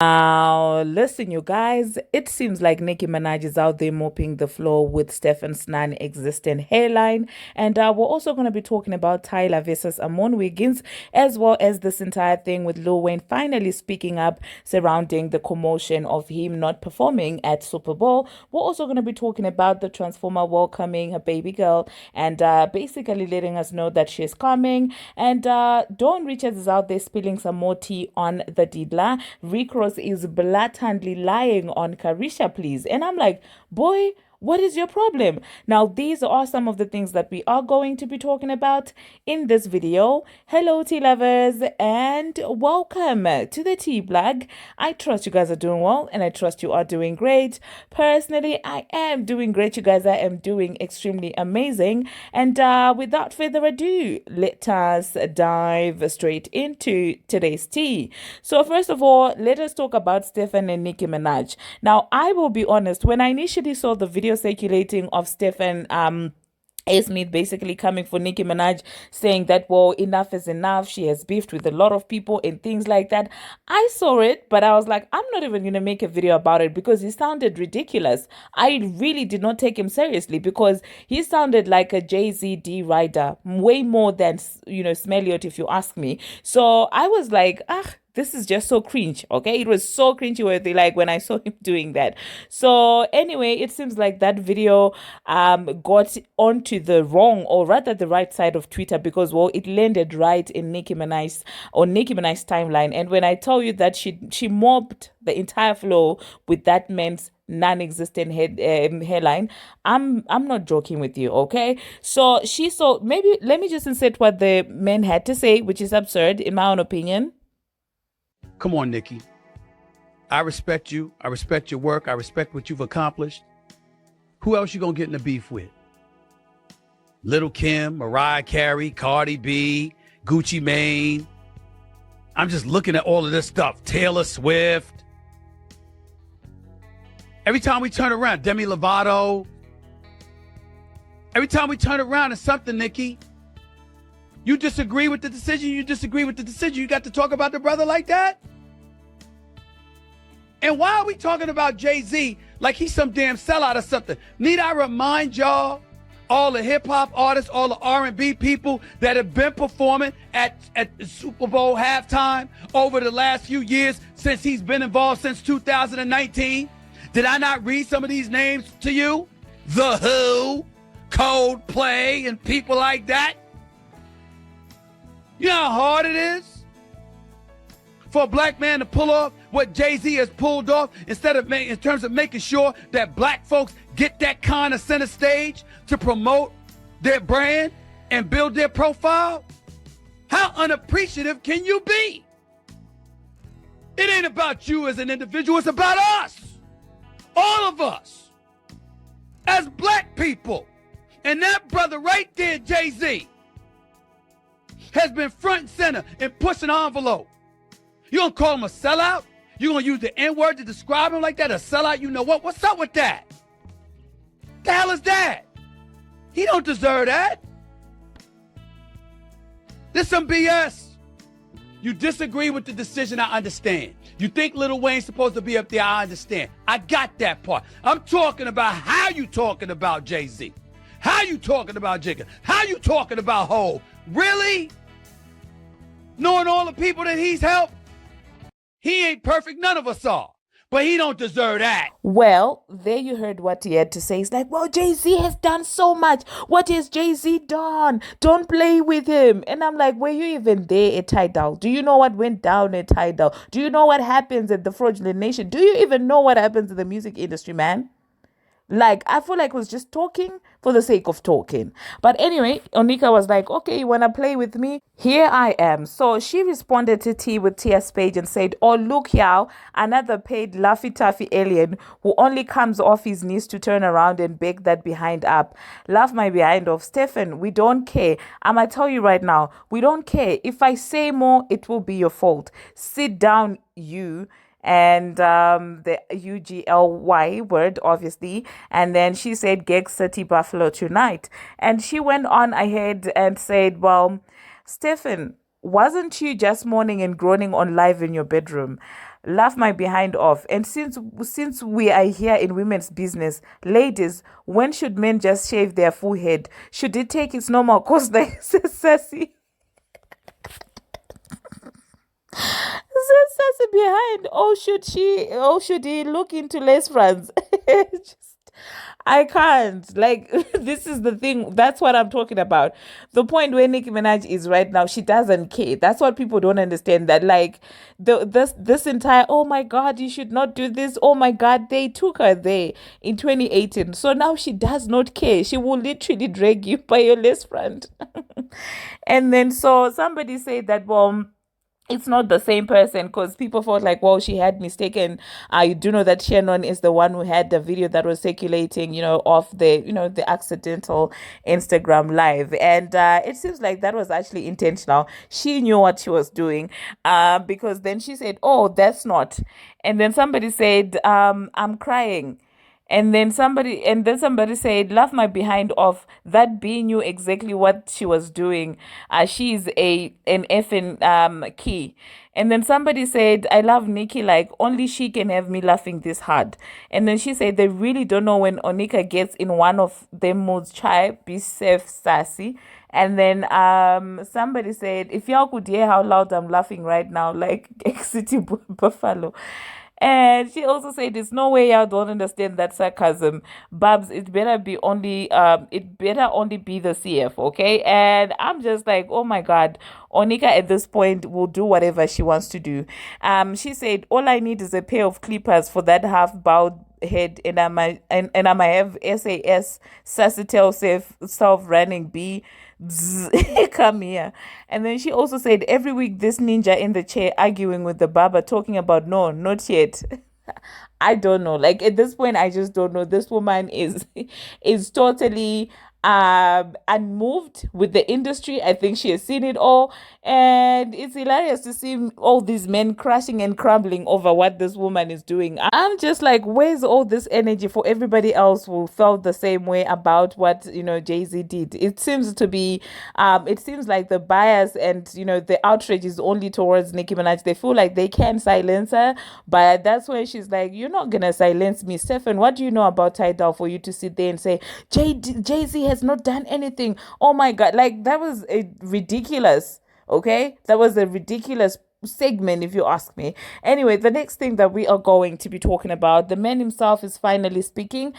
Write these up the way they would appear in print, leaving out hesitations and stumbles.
Now, listen, you guys, it seems like Nicki Minaj is out there mopping the floor with Stefan's non-existent hairline. And we're also going to be talking about Tyla versus Armon Wiggins, as well as this entire thing with Lil Wayne finally speaking up surrounding the commotion of him not performing at Super Bowl. We're also going to be talking about the Transformer welcoming her baby girl and basically letting us know that she's coming. And Dawn Richards is out there spilling some more tea on the Didla. Rick Ross is blatantly lying on Carisha, please. And I'm like, boy, what is your problem? Now, these are some of the things that we are going to be talking about in this video. Hello, tea lovers, and welcome to the tea blog. I trust you guys are doing well, and I trust you are doing great. Personally, I am doing great, you guys. I am doing extremely amazing. And without further ado, let us dive straight into today's tea. So, first of all, let us talk about Stefan and Nicki Minaj. Now, I will be honest, when I initially saw the video circulating of Stefan A. Smith basically coming for Nicki Minaj, saying that, well, enough is enough. She has beefed with a lot of people and things like that. I saw it, but I was like, I'm not even going to make a video about it because he sounded ridiculous. I really did not take him seriously because he sounded like a Jay-Z D rider, way more than, Smelliot, if you ask me. So I was like, this is just so cringe, okay? It was so cringy worthy, like when I saw him doing that. So anyway, it seems like that video got onto the wrong, or rather the right side of Twitter, because, well, it landed right in Nicki Minaj's timeline. And when I tell you that she mobbed the entire floor with that man's non-existent hairline, I'm not joking with you, okay? So maybe let me just insert what the men had to say, which is absurd in my own opinion. Come on, Nicki. I respect you. I respect your work. I respect what you've accomplished. Who else you gonna get in the beef with? Little Kim, Mariah Carey, Cardi B, Gucci Mane. I'm just looking at all of this stuff. Taylor Swift. Every time we turn around, Demi Lovato. Every time we turn around, it's something, Nicki. You disagree with the decision, you got to talk about the brother like that? And why are we talking about Jay-Z like he's some damn sellout or something? Need I remind y'all, all the hip-hop artists, all the R&B people that have been performing at the Super Bowl halftime over the last few years since he's been involved since 2019? Did I not read some of these names to you? The Who, Coldplay, and people like that? You know how hard it is for a black man to pull off what Jay-Z has pulled off in terms of making sure that black folks get that kind of center stage to promote their brand and build their profile? How unappreciative can you be? It ain't about you as an individual, it's about us. All of us as black people. And that brother right there, Jay-Z, has been front and center and pushing the envelope. You gonna call him a sellout? You gonna use the N-word to describe him like that? A sellout? You know what? What's up with that? The hell is that? He don't deserve that. This some BS. You disagree with the decision, I understand. You think Lil Wayne's supposed to be up there, I understand. I got that part. I'm talking about how you talking about Jay-Z. How you talking about Jigga? How you talking about Hov? Really? Knowing all the people that he's helped? He ain't perfect, none of us are. But he don't deserve that. Well, there you heard what he had to say. It's like, well, Jay-Z has done so much. What has Jay-Z done? Don't play with him. And I'm like, were you even there at Tidal? Do you know what went down at Tidal? Do you know what happens at the Fraudulent Nation? Do you even know what happens in the music industry, man? Like, I feel like it was just talking for the sake of talking. But anyway, Onika was like, okay, you want to play with me? Here I am. So she responded to T with Tia's page and said, oh, look here, another paid Laffy Taffy alien who only comes off his knees to turn around and beg that behind up. Laugh my behind off. Stefan, we don't care. I might tell you right now, we don't care. If I say more, it will be your fault. Sit down, you. And the UGLY word, obviously. And then she said, Gig City Buffalo tonight. And she went on ahead and said, well, Stefan, wasn't you just moaning and groaning on live in your bedroom? laugh my behind off. And since we are here in women's business, ladies, when should men just shave their full head? Should it take its normal course like sassy? Sassy behind, or should he look into lace fronts? Just, I can't. Like, this is the thing. That's what I'm talking about. The point where Nicki Minaj is right now, she doesn't care. That's what people don't understand. That like this entire, oh my God, you should not do this. Oh my God, they took her there in 2018. So now she does not care. She will literally drag you by your lace front. And then so somebody said that, well, it's not the same person because people thought like, well, she had mistaken. I do know that Shannon is the one who had the video that was circulating, of the accidental Instagram live, and it seems like that was actually intentional. She knew what she was doing, because then she said, "Oh, that's not," and then somebody said, "I'm crying." And then somebody said, laugh my behind off. That B knew exactly what she was doing. She's an effing key. And then somebody said, I love Nicki, like only she can have me laughing this hard. And then she said they really don't know when Onika gets in one of them moods, try be safe, sassy. And then somebody said, if y'all could hear how loud I'm laughing right now, like City Buffalo. And she also said, "There's no way y'all don't understand that sarcasm, Barbz. It better only be the CF, okay?" And I'm just like, oh my God, Onika at this point will do whatever she wants to do. She said, "All I need is a pair of clippers for that half bowed head, and I might have SAS Sassitel self running B." Come here. And then she also said, every week this ninja in the chair arguing with the barber, talking about no, not yet. I don't know. Like at this point, I just don't know. This woman is totally unmoved with the industry. I think she has seen it all, and it's hilarious to see all these men crashing and crumbling over what this woman is doing. I'm just like, where's all this energy for everybody else who felt the same way about what Jay-Z did? It seems like the bias and the outrage is only towards Nicki Minaj. They feel like they can silence her, but that's when she's like, you're not gonna silence me, Stefan. What do you know about Tidal for you to sit there and say Jay-Z has not done anything? Oh my God, like that was a ridiculous. Okay, that was a ridiculous segment, if you ask me. Anyway, the next thing that we are going to be talking about, the man himself is finally speaking,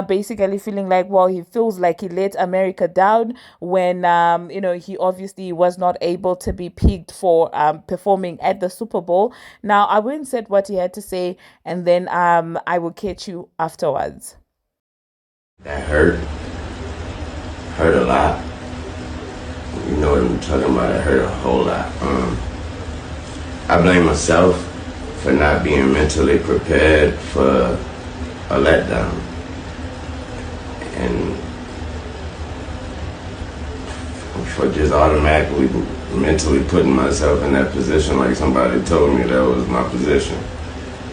basically feeling like, well, he feels like he let America down when he obviously was not able to be picked for performing at the Super Bowl. Now I won't say what he had to say, and then I will catch you afterwards. That hurt a lot. You know what I'm talking about? It hurt a whole lot. I blame myself for not being mentally prepared for a letdown. And for just automatically mentally putting myself in that position like somebody told me that was my position.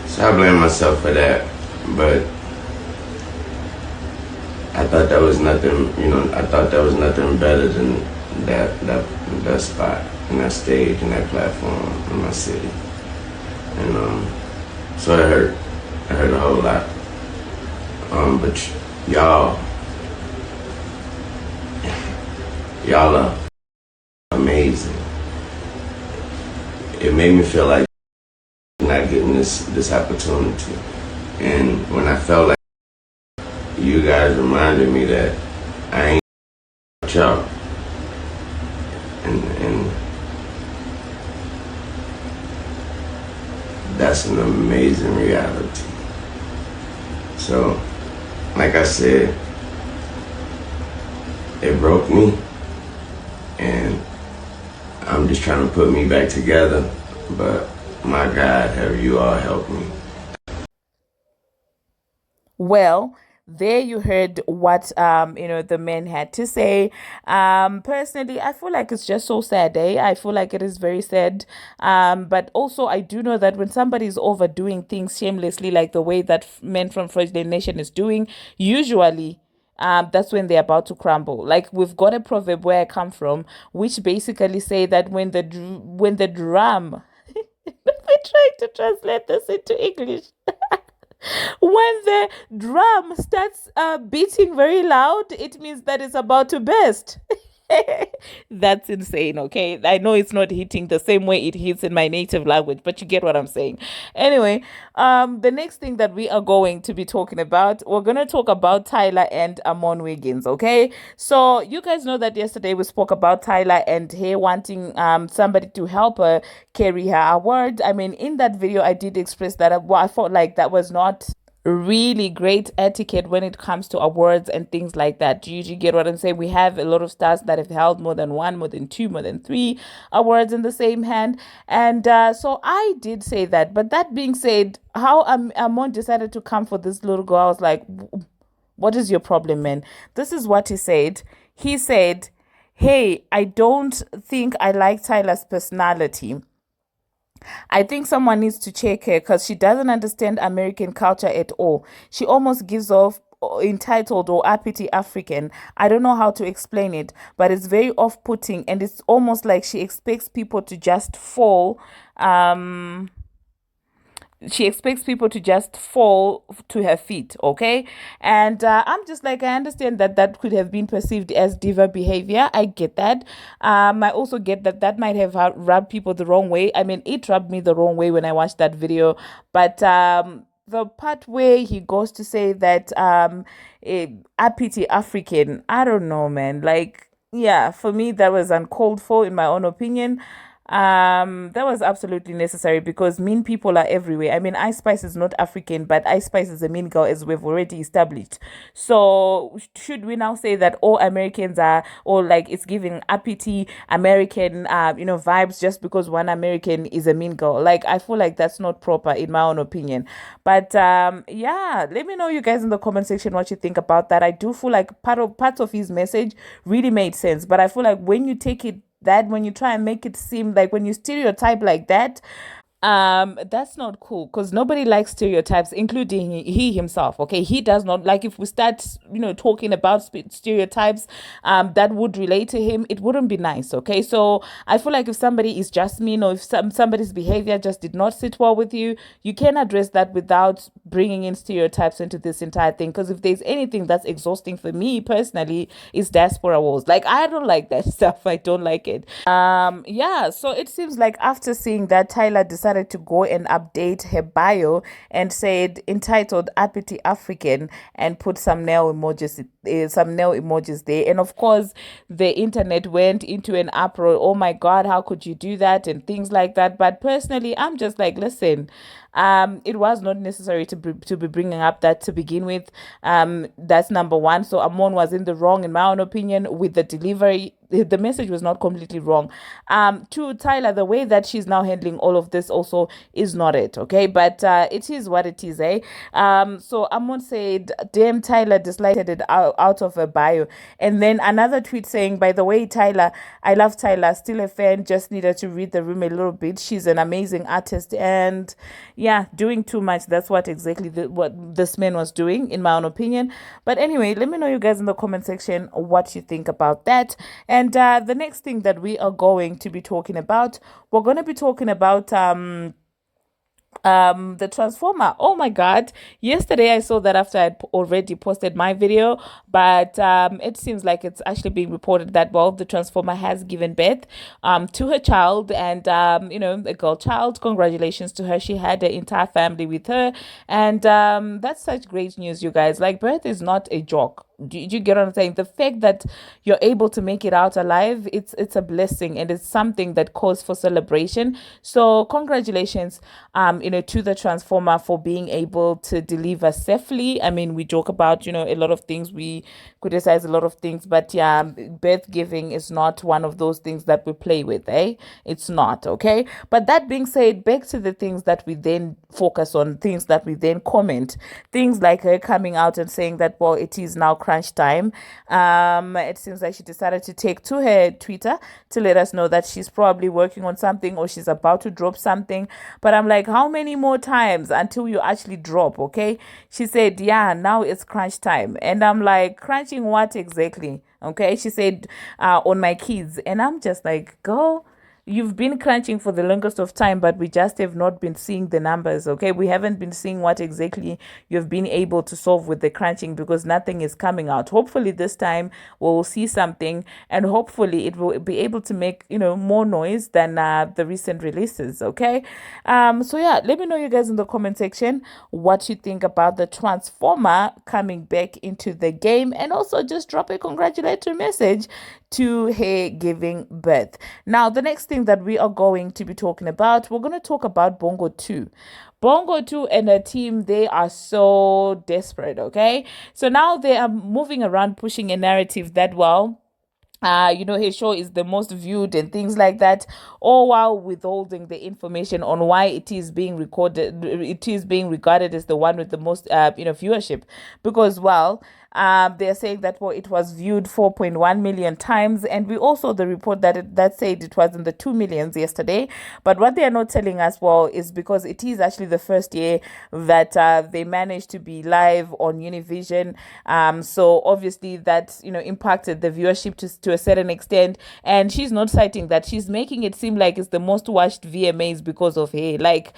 So I blame myself for that. But I thought that was nothing, I thought that was nothing better than that spot and that stage and that platform in my city. And so it hurt. It hurt a whole lot. But y'all are amazing. It made me feel like not getting this opportunity. And when I felt like you guys reminded me that I ain't y'all. And that's an amazing reality. So, like I said, it broke me, and I'm just trying to put me back together, but my God, have you all helped me. Well, there you heard what the men had to say. Personally, I feel like it's just so sad, eh? I feel like it is very sad. But also I do know that when somebody is overdoing things shamelessly, like the way that men from First Nation is doing, usually that's when they're about to crumble. Like we've got a proverb where I come from, which basically say that when the drum me try to translate this into English. When the drum starts beating very loud, it means that it's about to burst. That's insane, okay? I know it's not hitting the same way it hits in my native language, but you get what I'm saying. Anyway, the next thing that we are going to be talking about, we're going to talk about Tyla and Armon Wiggins, okay? So you guys know that yesterday we spoke about Tyla and her wanting somebody to help her carry her award. I mean, in that video, I did express that I felt like that was not really great etiquette when it comes to awards and things like that. Do you get what I'm saying? We have a lot of stars that have held more than one, more than two, more than three awards in the same hand. And so I did say that. But that being said, how Amon decided to come for this little girl, I was like, what is your problem, man? This is what he said. He said, hey, I don't think I like Tyla's personality. I think someone needs to check her because she doesn't understand American culture at all. She almost gives off entitled or uppity African. I don't know how to explain it, but it's very off-putting, and it's almost like she expects people to just fall. She expects people to just fall to her feet, okay? And I'm just like, I understand that that could have been perceived as diva behavior. I get that. I also get that that might have rubbed people the wrong way. I mean, it rubbed me the wrong way when I watched that video. But the part where he goes to say that uppity African, I don't know, man. Like, yeah, for me, that was uncalled for, in my own opinion. That was absolutely necessary because mean people are everywhere. I mean, Ice Spice is not African, but Ice Spice is a mean girl, as we've already established. So should we now say that all Americans are, or like it's giving uppity American vibes just because one American is a mean girl? Like, I feel like that's not proper, in my own opinion. But yeah, let me know, you guys, in the comment section what you think about that. I do feel like parts of his message really made sense, but I feel like when you take it that, when you try and make it seem like, when you stereotype like that, that's not cool, because nobody likes stereotypes, including he himself. Okay, he does not like. If we start talking about stereotypes that would relate to him, it wouldn't be nice. Okay, so I feel like if somebody is just mean, or if somebody's behavior just did not sit well with you, you can address that without bringing in stereotypes into this entire thing. Because if there's anything that's exhausting for me personally, is diaspora wars. Like, I don't like that stuff. I don't like it. Yeah, so it seems like after seeing that, Tyla decided to go and update her bio and said entitled uppity African, and put some nail emojis there. And of course, the internet went into an uproar. Oh my god, how could you do that, and things like that. But personally, I'm just like, listen, it was not necessary to be bringing up that to begin with. That's number one. So Armon was in the wrong, in my own opinion, with the delivery. The message was not completely wrong. To Tyla, the way that she's now handling all of this also is not it, okay? But it is what it is, eh? So Armon said, damn, Tyla disliked it out of her bio. And then another tweet saying, by the way, Tyla, I love Tyla, still a fan, just needed to read the room a little bit. She's an amazing artist, and yeah, doing too much. That's what exactly what this man was doing, in my own opinion. But anyway, let me know, you guys, in the comment section what you think about that. And the next thing that we are going to be talking about, we're going to be talking about the transformer. Oh my god, yesterday I saw that after I'd already posted my video, but it seems like it's actually being reported that, well, the transformer has given birth to her child, and a girl child. Congratulations to her. She had her entire family with her, and that's such great news, you guys. Like, birth is not a joke. Do you get what I'm saying? The fact that you're able to make it out alive, it's a blessing, and it's something that calls for celebration. So congratulations to the transformer for being able to deliver safely. I mean, we joke about a lot of things, we criticize a lot of things, but yeah, birth giving is not one of those things that we play with, eh? It's not, okay? But that being said, back to the things that we then focus on, things that we then comment, things like her coming out and saying that, well, it is now crunch time. It seems like she decided to take to her Twitter to let us know that she's probably working on something, or she's about to drop something. But I'm like, how many more times until you actually drop? Okay, she said, yeah, now it's crunch time. And I'm like, crunching what exactly? Okay, she said on my kids, and I'm just like, girl, you've been crunching for the longest of time, but we just have not been seeing the numbers, okay? We haven't been seeing what exactly you've been able to solve with the crunching because nothing is coming out. Hopefully this time we'll see something, and hopefully it will be able to make, more noise than the recent releases, okay? So yeah, let me know, you guys, in the comment section what you think about the Transformer coming back into the game, and also just drop a congratulatory message to her giving birth. Now, the next thing that we are going to be talking about, we're going to talk about Bongo 2. Bongo 2 and her team, they are so desperate, okay? So now they are moving around pushing a narrative that, well, his show is the most viewed and things like that, all while withholding the information on why it is being regarded as the one with the most, viewership. Because, well, they're saying that, well, it was viewed 4.1 million times, and we also the report that said it was in the 2 millions yesterday. But what they are not telling us, well, is because it is actually the first year that they managed to be live on Univision. So obviously that impacted the viewership to a certain extent. And she's not citing that. She's making it seem like it's the most watched VMAs because of her. Like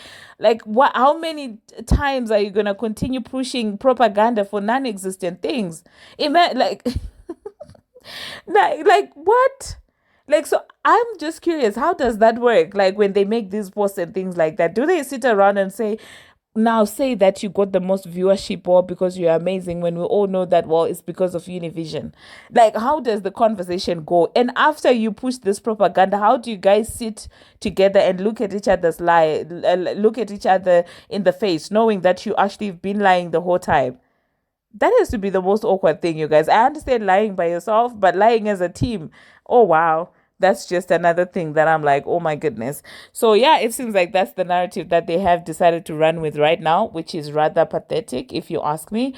what? How many times are you gonna continue pushing propaganda for non-existent things? Like, like what? Like, so I'm just curious, how does that work? Like, when they make these posts and things like that, do they sit around and say that you got the most viewership or because you're amazing, when we all know that, well, it's because of Univision? Like, how does the conversation go? And after you push this propaganda, how do you guys sit together and look at each other's look at each other in the face, knowing that you actually have been lying the whole time? That has to be the most awkward thing, you guys. I understand lying by yourself, but lying as a team, oh wow, that's just another thing that I'm like, oh my goodness. So yeah, it seems like that's the narrative that they have decided to run with right now, which is rather pathetic, if you ask me.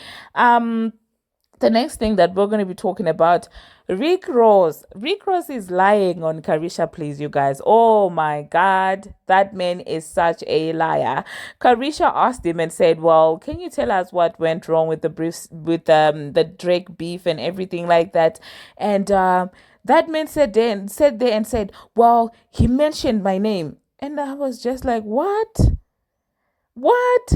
The next thing that we're going to be talking about, Rick Ross. Rick Ross is lying on Carisha, please, you guys. Oh my God, that man is such a liar. Carisha asked him and said, well, can you tell us what went wrong with the Drake beef and everything like that? And that man said there and said, well, he mentioned my name. And I was just like, what? What?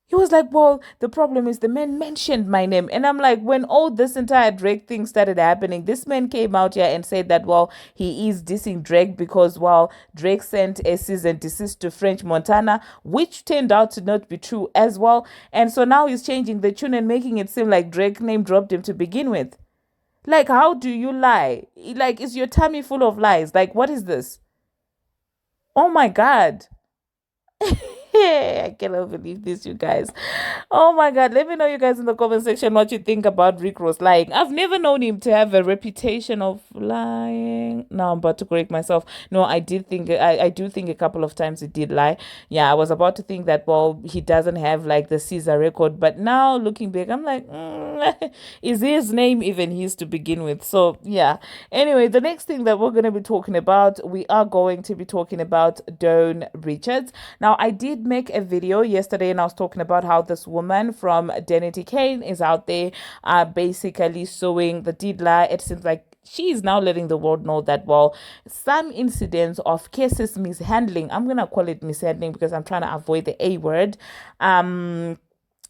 He was like, well, the problem is the man mentioned my name. And I'm like, when all this entire Drake thing started happening, this man came out here and said that, well, he is dissing Drake because, well, Drake sent a cease and desist to French Montana, which turned out to not be true as well. And so now he's changing the tune and making it seem like Drake name dropped him to begin with. Like, how do you lie? Like, is your tummy full of lies? Like, what is this? Oh my God. I cannot believe this, you guys. Oh my God. Let me know, you guys, in the comment section what you think about Rick Ross lying. I've never known him to have a reputation of lying. No, I'm about to correct myself. No, I do think a couple of times he did lie. Yeah, I was about to think that, well, he doesn't have like the Caesar record. But now looking back, I'm like, is his name even his to begin with? So yeah. Anyway, the next thing that we're going to be talking about, we are going to be talking about Dawn Richards. Now, I did make a video yesterday and I was talking about how this woman from Denity Kane is out there basically suing the Didla. It seems like she is now letting the world know that, well, some incidents of cases mishandling, I'm going to call it mishandling because I'm trying to avoid the A word,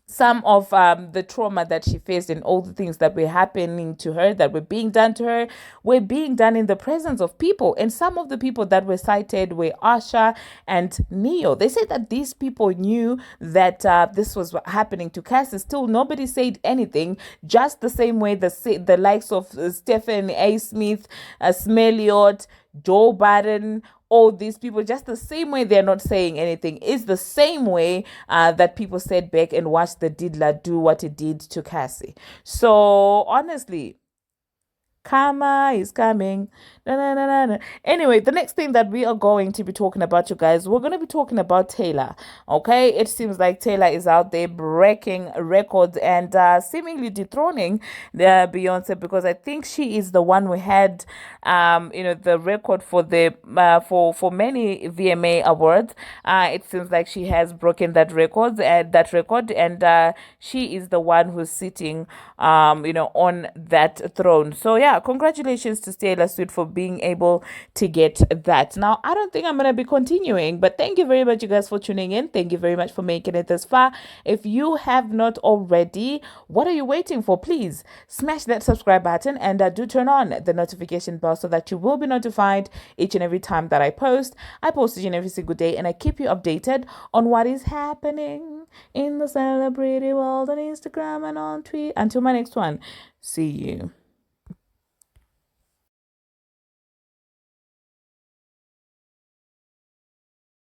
some of the trauma that she faced and all the things that were happening to her, that were being done to her, were being done in the presence of people. And some of the people that were cited were Asha and Neo. They said that these people knew that this was happening to Cassie. Still, nobody said anything, just the same way the likes of Stephen A. Smith, Smeliot, Joe Biden, all these people, just the same way they're not saying anything is the same way that people sat back and watched the Didla do what it did to Cassie. So honestly, karma is coming. Na, na, na, na, na. Anyway, the next thing that we are going to be talking about, you guys, we're going to be talking about Taylor. Okay, it seems like Taylor is out there breaking records and seemingly dethroning the Beyonce, because I think she is the one who had the record for the for many VMA awards. It seems like she has broken that record and she is the one who's sitting on that throne. So yeah, yeah, congratulations to Taylor Swift for being able to get that. Now, I don't think I'm going to be continuing, but thank you very much, you guys, for tuning in. Thank you very much for making it this far. If you have not already, what are you waiting for? Please smash that subscribe button and do turn on the notification bell so that you will be notified each and every time that I post. I post each and every single day, and I keep you updated on what is happening in the celebrity world on Instagram and on Twitter. Until my next one, see you.